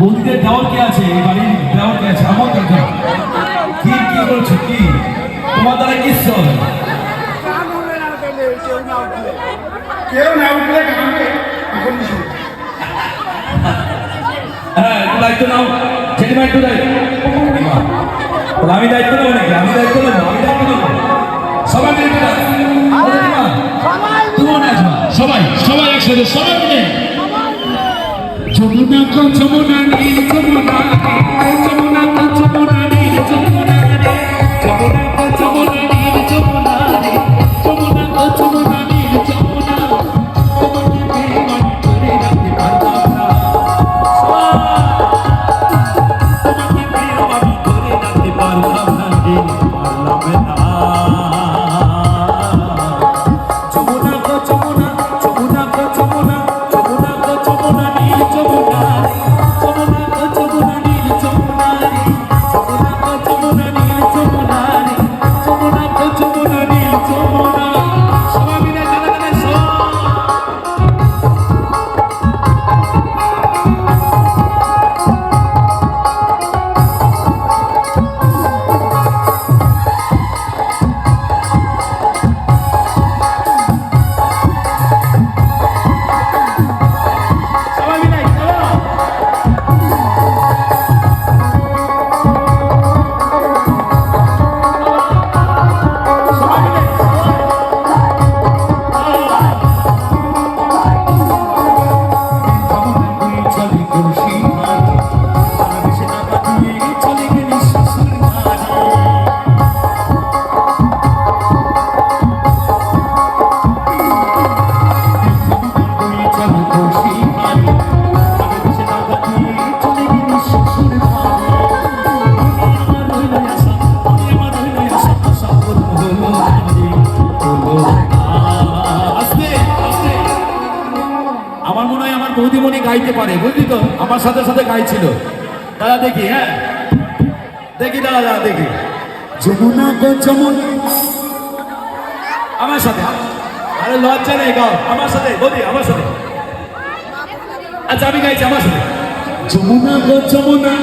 বৌদিদের দেওয়ার কে আছে? এই বাড়ির দেওয়ার কে আছে? আমার কাছে কি কি বলছো? কি তোমার দ্বারা কিচ্ছু হবে না। কেউ না উঠলে গানকে এখন হ্যাঁ, একটু দায়িত্ব নাও জেঠিমা, একটু দায়িত্ব। আমি দায়িত্ব নেবো নাকি? আমি দায়িত্ব নেবো, আমি দায়িত্ব নেবো। সবাই মিলে একটু দাও। তুমিও নাচবা, সবাই সবাই একসাথে, সবাই মিলে। যমুনা কো যমুনা নীল যমুনা, যমুনা কো যমুনা নীল যমুনা রে, যমুনা কো যমুনা নীল যমুনা রে, যমুনা কো যমুনা নীল যমুনা, তোমাকে বেঈমান করে রাখতে পারলাম না, তোমাকে বেঈমান করে রাখতে পারলাম না রে, পারলাম না। যমুনা কো যমুনা, যমুনা কো যমুনা, যমুনা কো যমুনা নীল যমুনা রে, যমুনা কো যমুনা নীল যমুনা রে, যমুনা কো যমুনা নীল যমুনা রে, যমুনা কো যমুনা নীল যমুনা। সবাই মিলে গানে গানে সবাই। সবাই মিলে চলো। সবাই মিলে চলে খুশি মাঝে, ভালোবেসে টাকা দিয়ে চলে গেলি শ্বশুর বাড়ি। চলে খুশি মাঝে, ভালোবেসে টাকা দিয়ে চলে গেলি শ্বশুর বাড়ি। আমার রইল আশা, আমার রইল আশা, আশা পূর্ণ হলো না রে, হলো না। আস্তে আস্তে। আমার মনে হয় আমার বৌদিমণি গাইতে পারে, বুঝলি তো? আমার সাথে সাথে গাইছিল। দাদা দেখি, হ্যাঁ দেখি, দাদা দাদা দেখি। যমুনা গো যমুনা, আমার সাথে। আরে লজ্জা নেই, গাও আমার সাথে, বৌদি আমার সাথে। আচ্ছা আমি গাইছি আমার সাথে। যমুনা গো যমুনা,